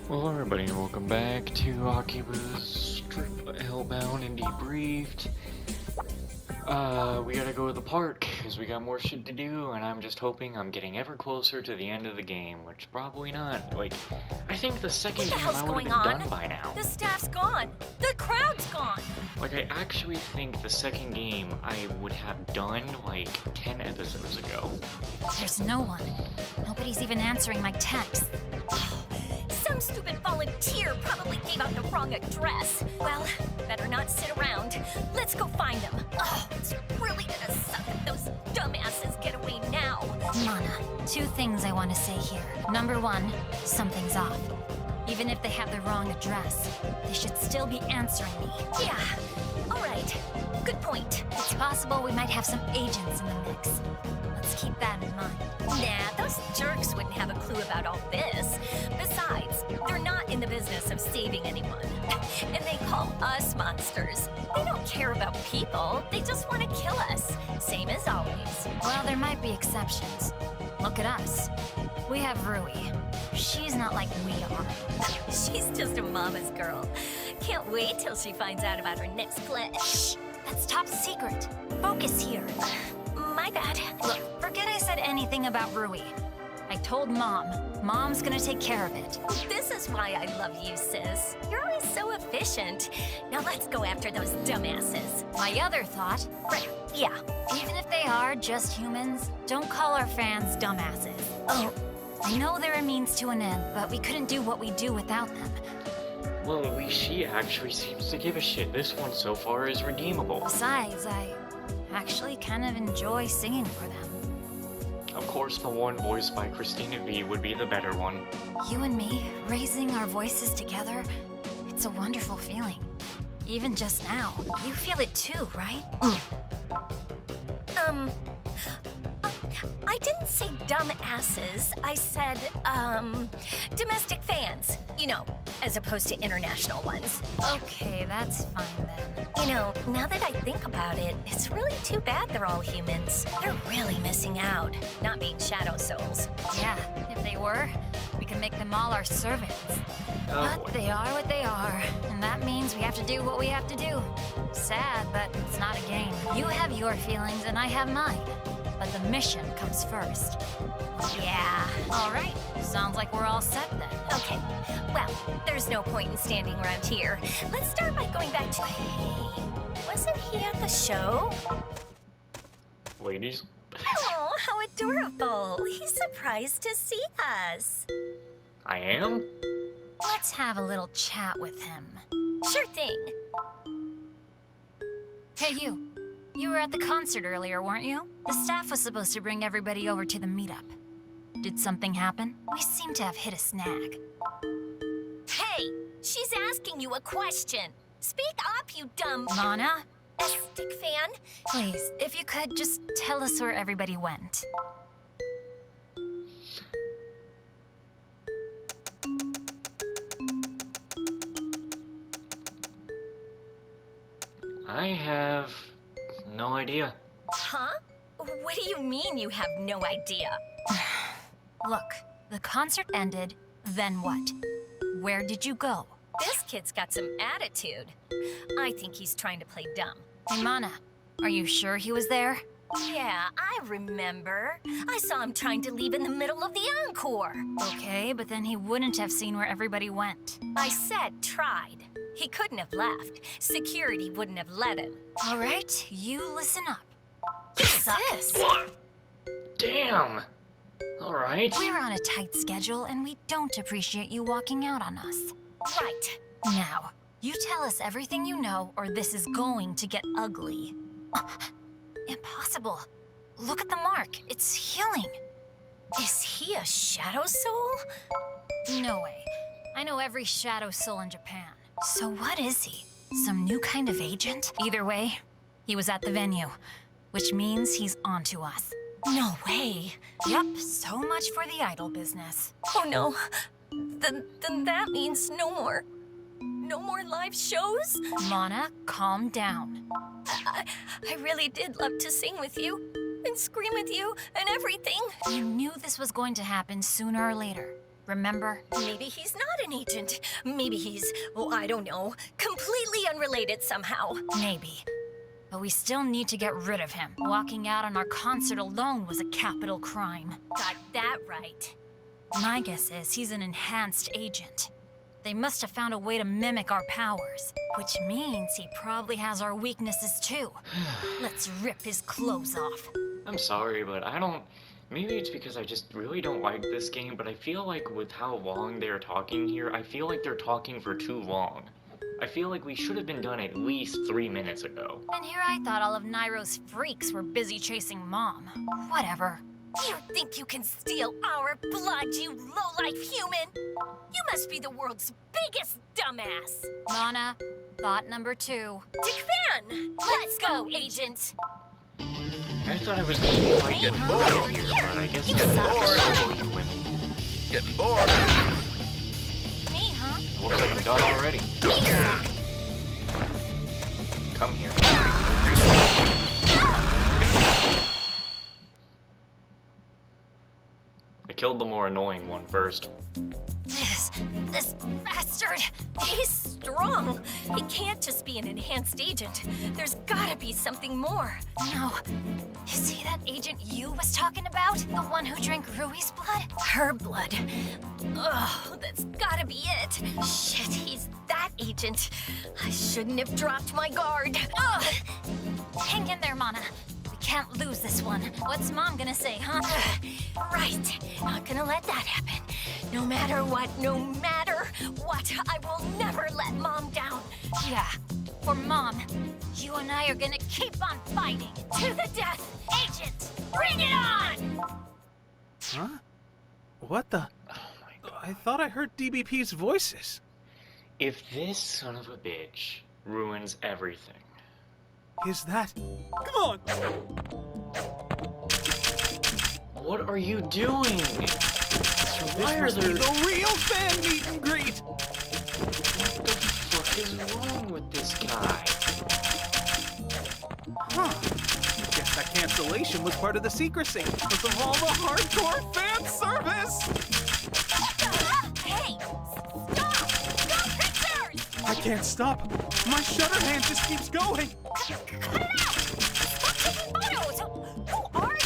Hello everybody and welcome back to Akiba's Hellbound and Debriefed. We gotta go to the park, because we got more shit to do, and I'm just hoping I'm getting ever closer to the end of the game, which probably not. Like, I think the second game I would have been done by now. The staff's gone! The crowd's gone! Like, I actually think the second game I would have done, like, 10 episodes ago. There's no one. Nobody's even answering my texts. Some stupid volunteer probably gave out the wrong address. Well, better not sit around. Let's go find them. Oh, it's really gonna suck if those dumbasses get away now. Mana, two things I want to say here. Number one, something's off. Even if they have the wrong address, they should still be answering me. Yeah, all right. Good point. It's possible we might have some agents in the mix. Let's keep that in mind. Nah, those jerks wouldn't have a clue about all this. Besides, they're not in the business of saving anyone. And they call us monsters. They don't care about people. They just want to kill us. Same as always. Well, there might be exceptions. Look at us. We have Rui. She's not like we are. She's just a mama's girl. Can't wait till she finds out about her next glitch. Shh! That's top secret. Focus here. My bad. Look, forget I said anything about Rui. I told Mom. Mom's gonna take care of it. This is why I love you, sis. You're always so efficient. Now let's go after those dumbasses. My other thought, Right, yeah. even if they are just humans, don't call our fans dumbasses. Oh, I know they're a means to an end, but we couldn't do what we do without them. Well, at least she actually seems to give a shit. This one so far is redeemable. Besides, I actually kind of enjoy singing for them. Of course, the one voiced by Christina V would be the better one. You and me, raising our voices together, it's a wonderful feeling. Even just now. You feel it too, right? I didn't say dumbasses. I said, domestic fans. You know, as opposed to international ones. Okay, that's fine then. You know, now that I think about it, it's really too bad they're all humans. They're really missing out, not being shadow souls. Yeah, if they were, we could make them all our servants. Oh, But they are what they are, and that means we have to do what we have to do. Sad, but it's not a game. You have your feelings and I have mine. But the mission comes first. Yeah. All right, sounds like we're all set then. Okay, well, there's no point in standing around here. Let's start by going back to... Hey, wasn't he at the show? ladies. Oh, how adorable. He's surprised to see us. I am? Let's have a little chat with him. Sure thing. Hey, you. You were at the concert earlier, weren't you? The staff was supposed to bring everybody over to the meetup. Did something happen? We seem to have hit a snag. Hey, she's asking you a question. Speak up, you dumb Mana, stick fan. please, if you could, just tell us where everybody went. I have no idea. Huh? What do you mean you have no idea? Look, the concert ended, then what? Where did you go? This kid's got some attitude. I think he's trying to play dumb. Hey, Mana, are you sure he was there? Yeah, I remember. I saw him trying to leave in the middle of the encore. Okay, but then he wouldn't have seen where everybody went. I said tried. He couldn't have left. Security wouldn't have let him. All right, you listen up. Sis! Damn! Alright. We're on a tight schedule, and we don't appreciate you walking out on us. Right. Now, you tell us everything you know, or this is going to get ugly. Impossible. Look at the mark. It's healing. Is he a shadow soul? No way. I know every shadow soul in Japan. So what is he? Some new kind of agent? Either way, he was at the venue, which means he's onto us. No way. Yup, so much for the idol business. Oh no. Then that means no more live shows? Mana, calm down. I really did love to sing with you and scream with you and everything. You knew this was going to happen sooner or later. remember? Maybe he's not an agent. Maybe he's, oh, I don't know, completely unrelated somehow. Maybe. But we still need to get rid of him. Walking out on our concert alone was a capital crime. Got that right. My guess is he's an enhanced agent. They must have found a way to mimic our powers, which means he probably has our weaknesses too. Let's rip his clothes off. I'm sorry, but I don't... Maybe it's because I just really don't like this game, but I feel like with how long they're talking here, I feel like they're talking for too long. I feel like we should have been done at least 3 minutes ago. And here I thought all of Nairo's freaks were busy chasing Mom. Whatever. You think you can steal our blood, you low-life human? You must be the world's biggest dumbass. Mana, thought number 2. Dick Van! Let's go, agent! I thought I was going to be like getting bored here, but I guess that's you women. Getting bored. Me, huh? Looks like I'm done already. Come here. I killed the more annoying one first. This bastard! He's strong! He can't just be an enhanced agent. There's gotta be something more. No. Is he that agent you was talking about? The one who drank Rui's blood? Her blood. Oh, that's gotta be it. Shit, he's that agent. I shouldn't have dropped my guard. Ugh. Hang in there, Mana. We can't lose this one. What's Mom gonna say, huh? Right. Not gonna let that happen. No matter what, I will never let Mom down. Yeah. For Mom, you and I are gonna keep on fighting. To the death. Agent, bring it on! Huh? What the? Oh my god. I thought I heard DBP's voices. If this son of a bitch ruins everything. Is that? Come on! What are you doing? Why This are must be there... the real fan meet and greet! What the fuck is wrong with this guy? Huh. Guess that cancellation was part of the secrecy because of all the hardcore fan service! Hey! Stop! Stop pictures! I can't stop. My shutter hand just keeps going. Cut it out! Stop taking photos! Who are you?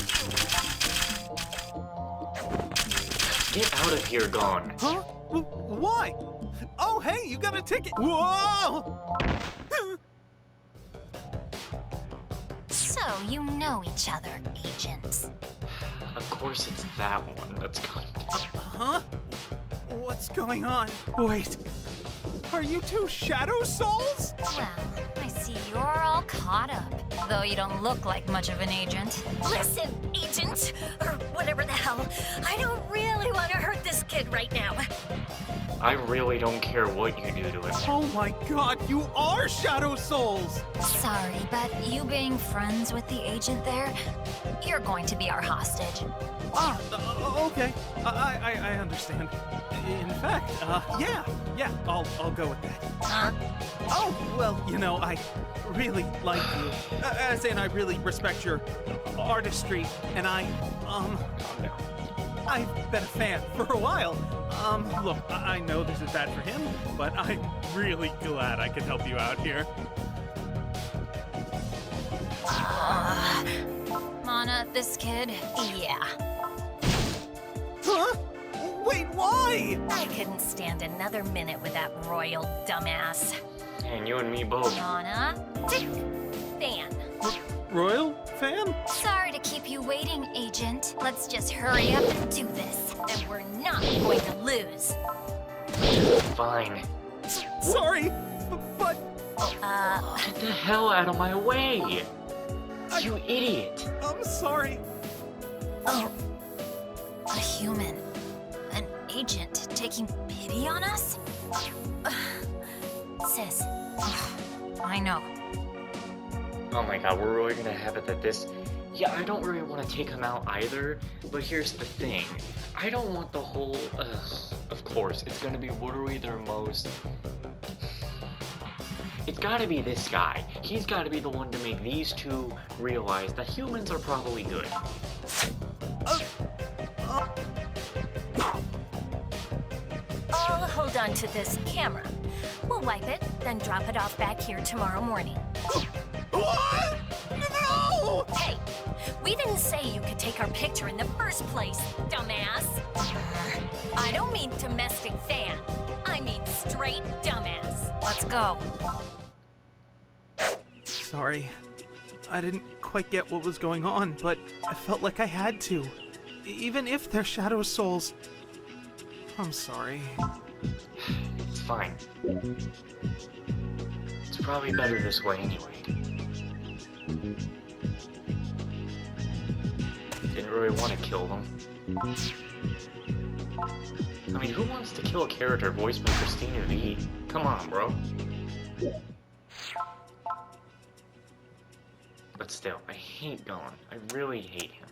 Get out of here, gone. Huh? Why? Oh, hey, you got a ticket. Whoa! So, you know each other, agents. Of course it's that one that's gone. Huh? What's going on? Wait. Are you two shadow souls? Well, I see you're all caught up. Though you don't look like much of an agent. Listen, agent, or whatever the hell, I don't really want to hurt this kid right now. I really don't care what you do to him. Oh my god, you are shadow souls! Sorry, but you being friends with the agent there, you're going to be our hostage. Okay. I understand. In fact, yeah, I'll go with that. Huh? Oh, well, you know, I really like you. As in, I really respect your artistry, and Calm down. I've been a fan for a while. Look, I know this is bad for him, but I'm really glad I could help you out here. Mana, this kid? Yeah, Huh? Wait, why? I couldn't stand another minute with that royal dumbass. And you and me both. Mana? Dick Van. Royal fan? Sorry to keep you waiting, agent. Let's just hurry up and do this. And we're not going to lose. Fine. Sorry, but Get the hell out of my way! You idiot! I'm sorry. Oh. A human. An agent taking pity on us? Sis. I know. Oh my god, we're really gonna have it that this... Yeah, I don't really want to take him out either, but here's the thing. I don't want the whole... of course, it's gonna be literally their most... It's gotta be this guy. He's gotta be the one to make these two realize that humans are probably good. onto this camera. We'll wipe it, then drop it off back here tomorrow morning. What? No! Hey, we didn't say you could take our picture in the first place, dumbass. I don't mean domestic fan. I mean straight dumbass. Let's go. Sorry. I didn't quite get what was going on, but I felt like I had to. Even if they're shadow souls. I'm sorry. It's fine. It's probably better this way anyway. Didn't really want to kill them. I mean, who wants to kill a character voiced by Christina V? Come on, bro. But still, I hate Dawn. I really hate him.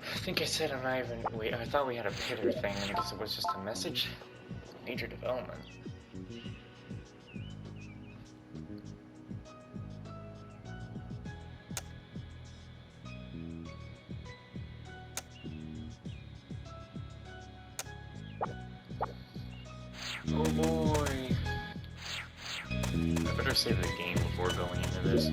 I think I said I'm not even. Wait, I thought we had a pitter thing, and I guess it was just a message. Major development. Oh boy. I better save the game before going into this.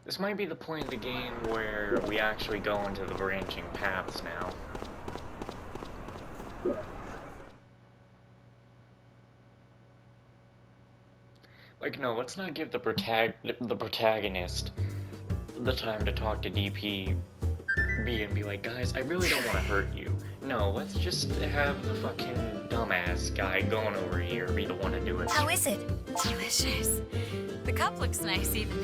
This might be the point of the game where we actually go into the branching paths now. Like, no, let's not give the protagonist the time to talk to DBP and be like, guys, I really don't want to hurt you. No, let's just have the fucking dumbass guy going over here be the one to do it. How is it? Delicious. The cup looks nice even.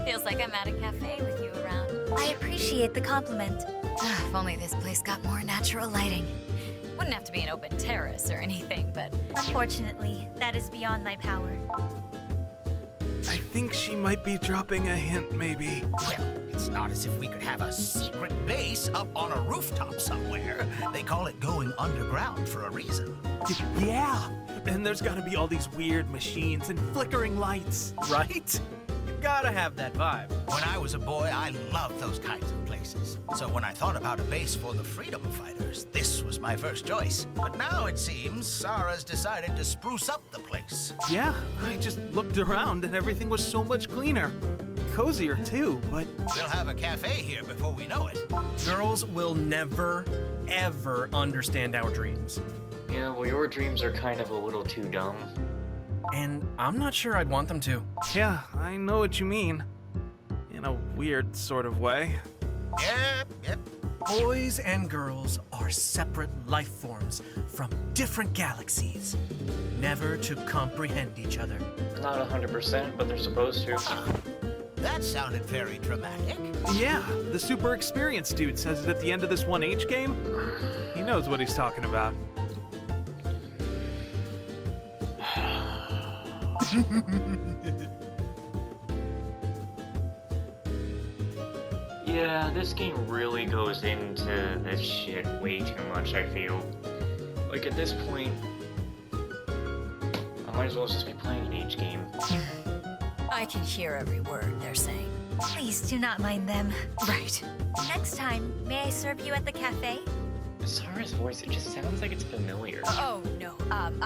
Feels like I'm at a cafe with you around. I appreciate the compliment. If only this place got more natural lighting. Wouldn't have to be an open terrace or anything, but Unfortunately, that is beyond my power. I think she might be dropping a hint, maybe. Well, it's not as if we could have a secret base up on a rooftop somewhere. They call it going underground for a reason. Yeah! And there's gotta be all these weird machines and flickering lights, right? You gotta have that vibe. When I was a boy, I loved those kinds of places. So when I thought about a base for the freedom fighters, this was my first choice. But now it seems Sarah's decided to spruce up the place. Yeah, I just looked around and everything was so much cleaner. Cozier too, but We'll have a cafe here before we know it. Girls will never, ever understand our dreams. Yeah, well, your dreams are kind of a little too dumb. And I'm not sure I'd want them to. yeah, I know what you mean. In a weird sort of way. Yep. Boys and girls are separate life forms from different galaxies, never to comprehend each other. Not 100%, but they're supposed to. That sounded very dramatic. Yeah, the super experienced dude says it at the end of this 1H game. He knows what he's talking about. Yeah, this game really goes into this shit way too much, I feel. Like, at this point, I might as well just be playing an H game. I can hear every word they're saying. Please do not mind them. Right. Next time, may I serve you at the cafe? Sarah's voice, it just sounds like it's familiar. Oh, no. I'm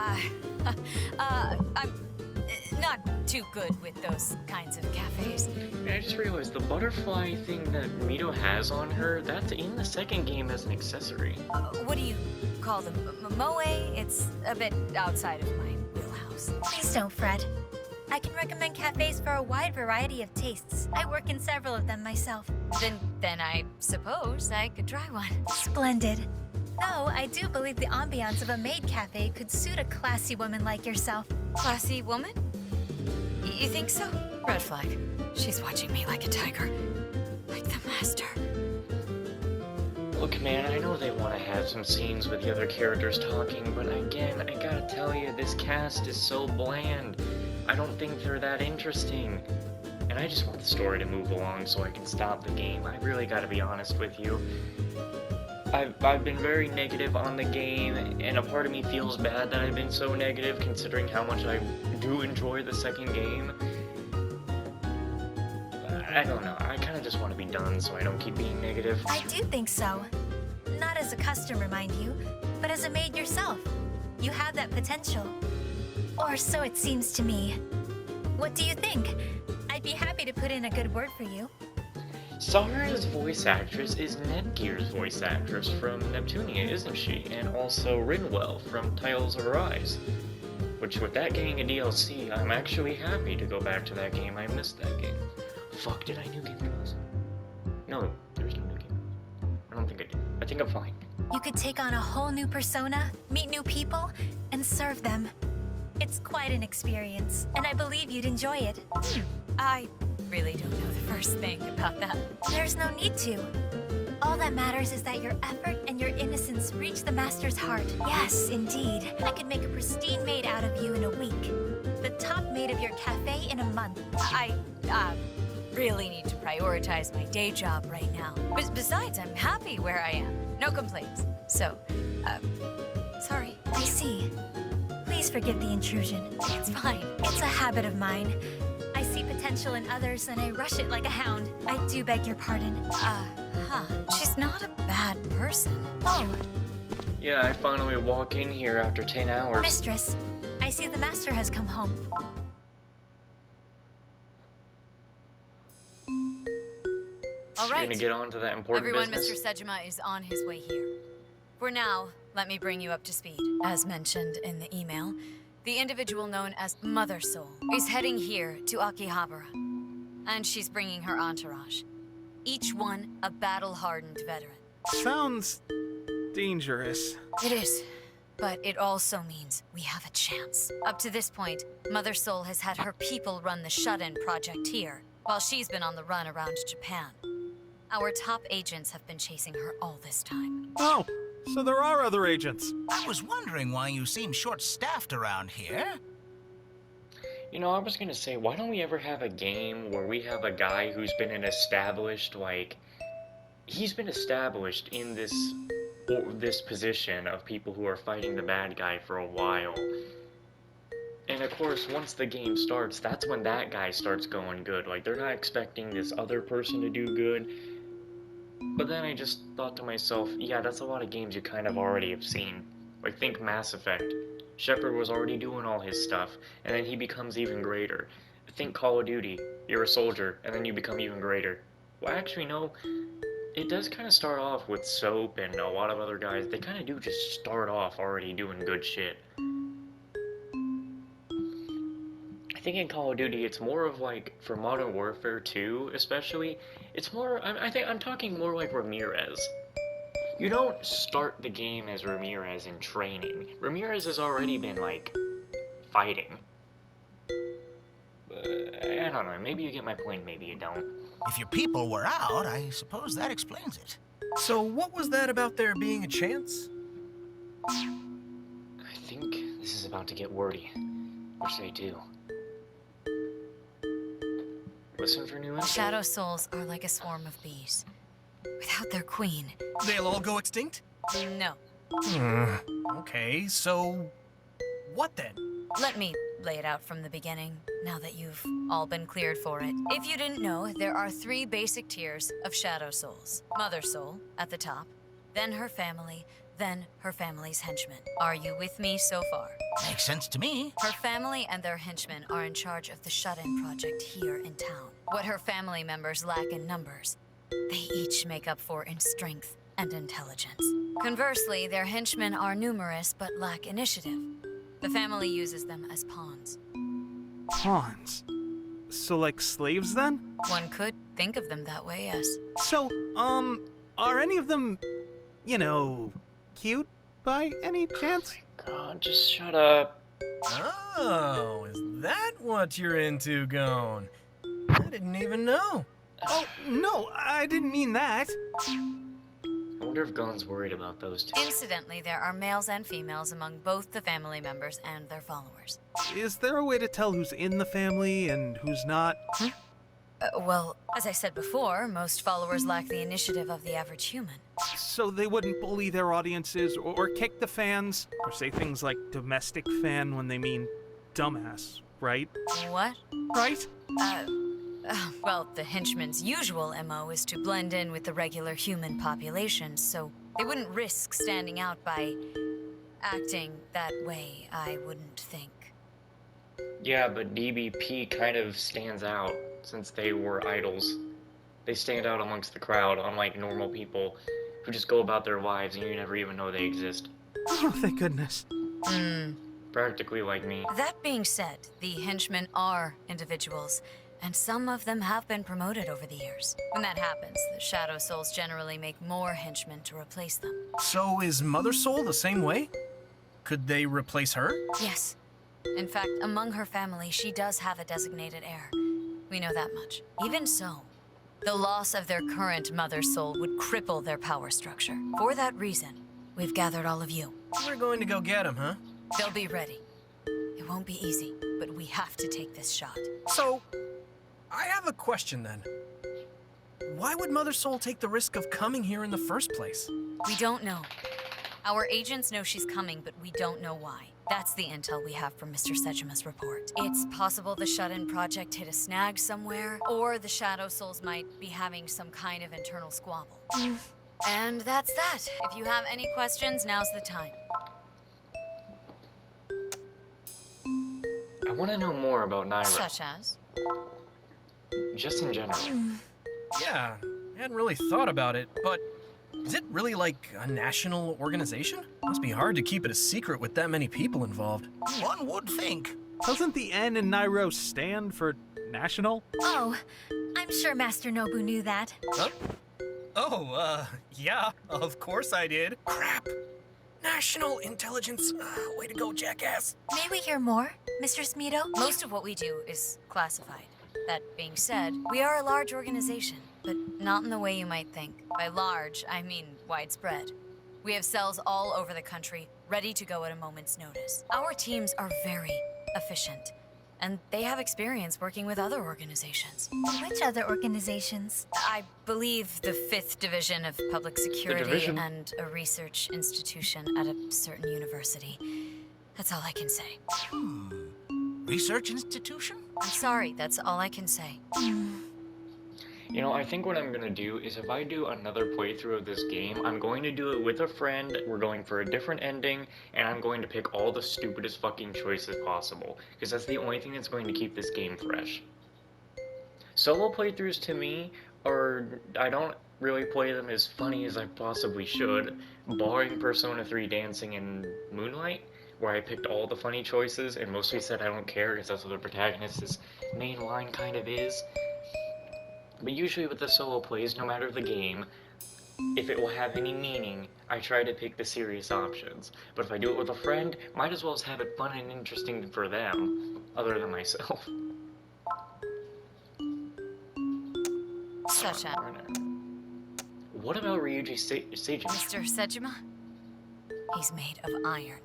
not too good with those kinds of cafes. And I just realized the butterfly thing that Mito has on her, that's in the second game as an accessory. What do you call them? Moe? It's a bit outside of my wheelhouse. Please don't fret. I can recommend cafes for a wide variety of tastes. I work in several of them myself. Then I suppose I could try one. Splendid. Though I do believe the ambiance of a maid cafe could suit a classy woman like yourself. Classy woman? You think so? Red flag. She's watching me like a tiger. Like the master. Look, man, I know they want to have some scenes with the other characters talking, but again, I gotta tell you, this cast is so bland. I don't think they're that interesting. And I just want the story to move along so I can stop the game. I really gotta be honest with you. I've been very negative on the game, and a part of me feels bad that I've been so negative, considering how much I do enjoy the second game. I don't know, I kinda just want to be done so I don't keep being negative. I do think so. Not as a customer, mind you, but as a maid yourself. You have that potential. Or so it seems to me. What do you think? I'd be happy to put in a good word for you. Sara's voice actress is Netgear's voice actress from Neptunia, isn't she? And also Rinwell from Tales of Arise. Which, with that getting a DLC, I'm actually happy to go back to that game. I missed that game. Fuck, did I new game those? No, there's no new game. I don't think I did. I think I'm fine. You could take on a whole new persona, meet new people, and serve them. It's quite an experience, and I believe you'd enjoy it. I really don't know the first thing about that. There's no need to. All that matters is that your effort and your innocence reach the Master's heart. Yes, indeed. I could make a pristine maid out of you in a week. The top maid of your cafe in a month. I really need to prioritize my day job right now. Besides, I'm happy where I am. No complaints. So, sorry. I see. Please forgive the intrusion. It's fine. It's a habit of mine. I see potential in others and I rush it like a hound. I do beg your pardon. She's not a bad person. Oh, Yeah, I finally walk in here after 10 hours. Mistress, I see the Master has come home. All You're right. gonna get on to that important Everyone, business? Mr. Sejima is on his way here. For now, let me bring you up to speed. As mentioned in the email, the individual known as Mother Soul is heading here to Akihabara. And she's bringing her entourage. Each one a battle-hardened veteran. Sounds dangerous. It is. But it also means we have a chance. Up to this point, Mother Soul has had her people run the shut-in project here, while she's been on the run around Japan. Our top agents have been chasing her all this time. Oh, so there are other agents. I was wondering why you seem short-staffed around here. You know, I was gonna say, why don't we ever have a game where we have a guy who's been an established, like, he's been established in this position of people who are fighting the bad guy for a while. And of course, once the game starts, that's when that guy starts going good. Like, they're not expecting this other person to do good. But then I just thought to myself, yeah, that's a lot of games you kind of already have seen. Like, think Mass Effect. Shepard was already doing all his stuff, and then he becomes even greater. Think Call of Duty. You're a soldier, and then you become even greater. Well, actually, no. It does kind of start off with Soap and a lot of other guys. They kind of do just start off already doing good shit. I think in Call of Duty, it's more of like, for Modern Warfare 2 especially, it's more, I think I'm talking more like Ramirez. You don't start the game as Ramirez in training. Ramirez has already been, like, fighting. I don't know, maybe you get my point, maybe you don't. If your people were out, I suppose that explains it. So what was that about there being a chance? I think this is about to get wordy. Which they do. Listen for new info. Shadow souls are like a swarm of bees. Without their queen, They'll all go extinct? no. Okay, so what then? Let me lay it out from the beginning, now that you've all been cleared for it. If you didn't know, there are 3 basic tiers of Shadow Souls. Mother Soul, at the top, then her family, then her family's henchmen. Are you with me so far? Makes sense to me. Her family and their henchmen are in charge of the shut-in project here in town. What her family members lack in numbers, they each make up for in strength and intelligence. Conversely, their henchmen are numerous but lack initiative. The family uses them as pawns. Pawns? So like slaves then? One could think of them that way, yes. So, are any of them, you know, cute by any chance? God, just shut up. Oh, is that what you're into, Gone? I didn't even know. Oh, no, I didn't mean that. Well, wonder if Gon's worried about those two. Incidentally, there are males and females among both the family members and their followers. Is there a way to tell who's in the family and who's not? Well, as I said before, most followers lack the initiative of the average human. So they wouldn't bully their audiences or kick the fans or say things like domestic fan when they mean dumbass, right? What? Right? Well, the henchman's usual MO is to blend in with the regular human population, so they wouldn't risk standing out by acting that way, I wouldn't think. Yeah, but DBP kind of stands out since they were idols. They stand out amongst the crowd, unlike normal people who just go about their lives and you never even know they exist. Oh, thank goodness. Practically like me. That being said, the henchmen are individuals, and some of them have been promoted over the years. When that happens, the Shadow Souls generally make more henchmen to replace them. So is Mother Soul the same way? Could they replace her? Yes. In fact, among her family, she does have a designated heir. We know that much. Even so, the loss of their current Mother Soul would cripple their power structure. For that reason, we've gathered all of you. We're going to go get him, huh? They'll be ready. It won't be easy, but we have to take this shot. So, I have a question then. Why would Mother Soul take the risk of coming here in the first place? We don't know. Our agents know she's coming, but we don't know why. That's the intel we have from Mr. Sejima's report. It's possible the shut-in project hit a snag somewhere, or the Shadow Souls might be having some kind of internal squabble. And that's that. If you have any questions, now's the time. I want to know more about Naira. Such as? Just in general. Yeah, I hadn't really thought about it, but is it really like a national organization? Must be hard to keep it a secret with that many people involved. One would think. Doesn't the N in Nairo stand for national? Oh, I'm sure Master Nobu knew that. Huh? Oh, yeah, of course I did. Crap. National Intelligence. Way to go, jackass. May we hear more, Mr. Smeeto? Most of what we do is classified. That being said, we are a large organization, but not in the way you might think. By large, I mean widespread. We have cells all over the country, ready to go at a moment's notice. Our teams are very efficient, and they have experience working with other organizations. Which other organizations? I believe the 5th Division of Public Security division? and a research institution at a certain university. That's all I can say. Research institution? I'm sorry, that's all I can say. You know, I think what I'm gonna do is if I do another playthrough of this game, I'm going to do it with a friend, we're going for a different ending, and I'm going to pick all the stupidest fucking choices possible, because that's the only thing that's going to keep this game fresh. Solo playthroughs to me I don't really play them as funny as I possibly should, barring Persona 3 Dancing and Moonlight, where I picked all the funny choices and mostly said I don't care because that's what the protagonist's main line kind of is. But usually with the solo plays, no matter the game, if it will have any meaning, I try to pick the serious options. But if I do it with a friend, might as well have it fun and interesting for them, other than myself. Such as What about Ryuji Seijima? Mr. Sejima? He's made of iron.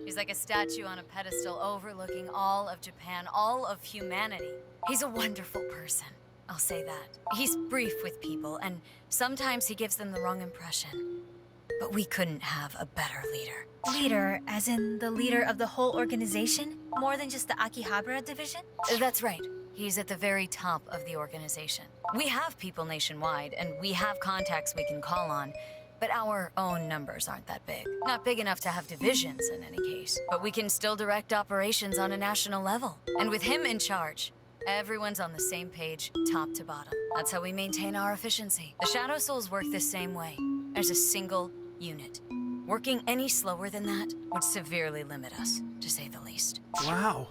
He's like a statue on a pedestal overlooking all of Japan, all of humanity. He's a wonderful person, I'll say that. He's brief with people, and sometimes he gives them the wrong impression. But we couldn't have a better leader. Leader, as in the leader of the whole organization? More than just the Akihabara division? That's right. He's at the very top of the organization. We have people nationwide, and we have contacts we can call on, but our own numbers aren't that big. Not big enough to have divisions in any case, but we can still direct operations on a national level. And with him in charge, everyone's on the same page, top to bottom. That's how we maintain our efficiency. The Shadow Souls work the same way, as a single unit. Working any slower than that would severely limit us, to say the least. Wow.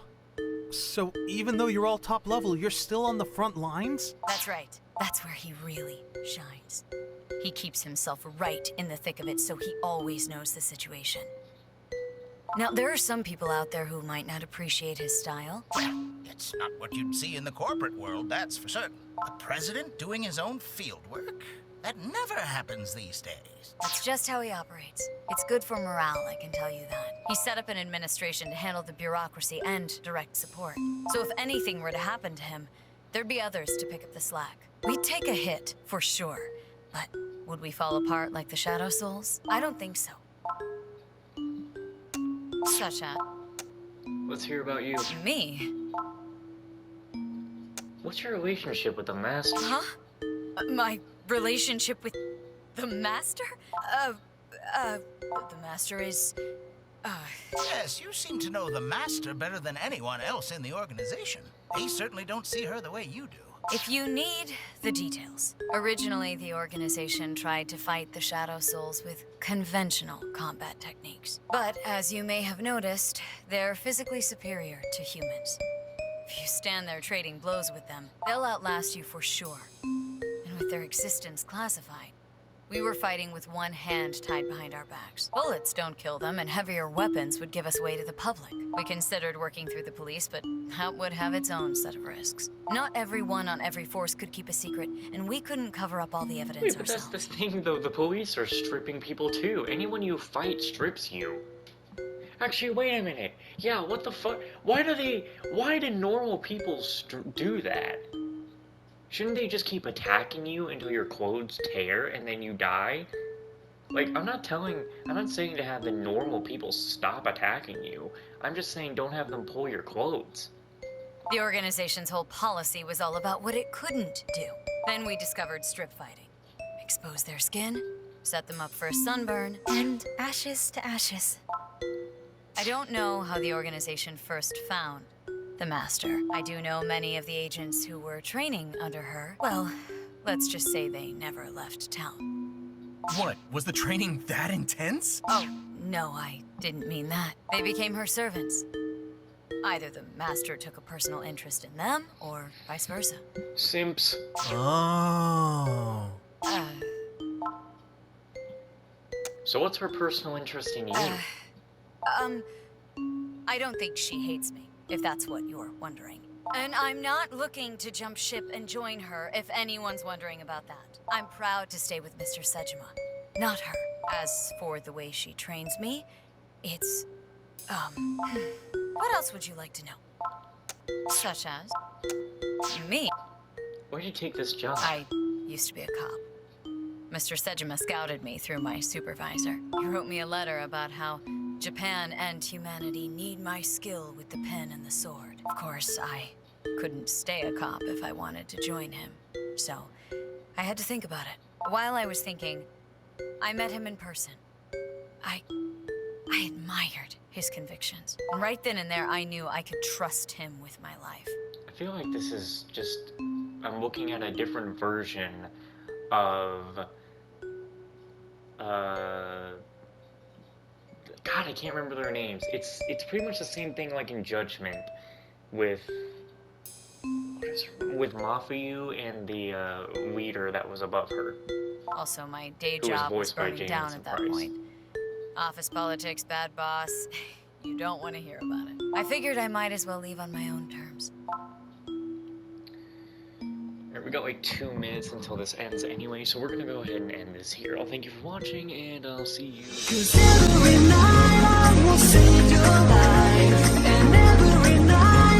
So even though you're all top level, you're still on the front lines? That's right. That's where he really shines. He keeps himself right in the thick of it, so he always knows the situation. Now, there are some people out there who might not appreciate his style. Well, it's not what you'd see in the corporate world, that's for certain. A president doing his own field work? That never happens these days. That's just how he operates. It's good for morale, I can tell you that. He set up an administration to handle the bureaucracy and direct support. So if anything were to happen to him, there'd be others to pick up the slack. We'd take a hit, for sure. But would we fall apart like the Shadow Souls? I don't think so. Such as... Let's hear about you. Me? What's your relationship with the Master? Huh? My relationship with the Master? The Master is... Yes, you seem to know the Master better than anyone else in the organization. They certainly don't see her the way you do. If you need the details. Originally, the organization tried to fight the Shadow Souls with conventional combat techniques. But, as you may have noticed, they're physically superior to humans. If you stand there trading blows with them, they'll outlast you for sure. And with their existence classified, we were fighting with one hand tied behind our backs. Bullets don't kill them, and heavier weapons would give us away to the public. We considered working through the police, but that would have its own set of risks. Not everyone on every force could keep a secret, and we couldn't cover up all the evidence Wait, but ourselves. that's the thing, though. The police are stripping people, too. Anyone you fight strips you. Actually, wait a minute. Yeah, what the fuck? Why do normal people do that? Shouldn't they just keep attacking you until your clothes tear and then you die? Like, I'm not saying to have the normal people stop attacking you. I'm just saying don't have them pull your clothes. The organization's whole policy was all about what it couldn't do. Then we discovered strip fighting. Expose their skin, set them up for a sunburn, And ashes to ashes. I don't know how the organization first found the Master. I do know many of the agents who were training under her. Well, let's just say they never left town. What? Was the training that intense? Oh, no, I didn't mean that. They became her servants. Either the Master took a personal interest in them, or vice versa. Simps. Oh. So what's her personal interest in you? I don't think she hates me, if that's what you're wondering. And I'm not looking to jump ship and join her, if anyone's wondering about that. I'm proud to stay with Mr. Sejima, not her. As for the way she trains me, it's... What else would you like to know? Such as... Me. Why'd you take this job? I used to be a cop. Mr. Sejima scouted me through my supervisor. He wrote me a letter about how Japan and humanity need my skill with the pen and the sword. Of course, I couldn't stay a cop if I wanted to join him, so I had to think about it. While I was thinking, I met him in person. I admired his convictions. And right then and there, I knew I could trust him with my life. I feel like this is just... I'm looking at a different version of... God, I can't remember their names. It's pretty much the same thing like in Judgment with Mafuyu and the leader that was above her. Also, my day Who was job was voiced by burning down Jamison at that Price. point. Office politics, bad boss. You don't want to hear about it. I figured I might as well leave on my own terms. Alright, we got like 2 minutes until this ends anyway, so we're gonna go ahead and end this here. I'll thank you for watching, and I'll see you. 'Cause every night I will save your life, and every night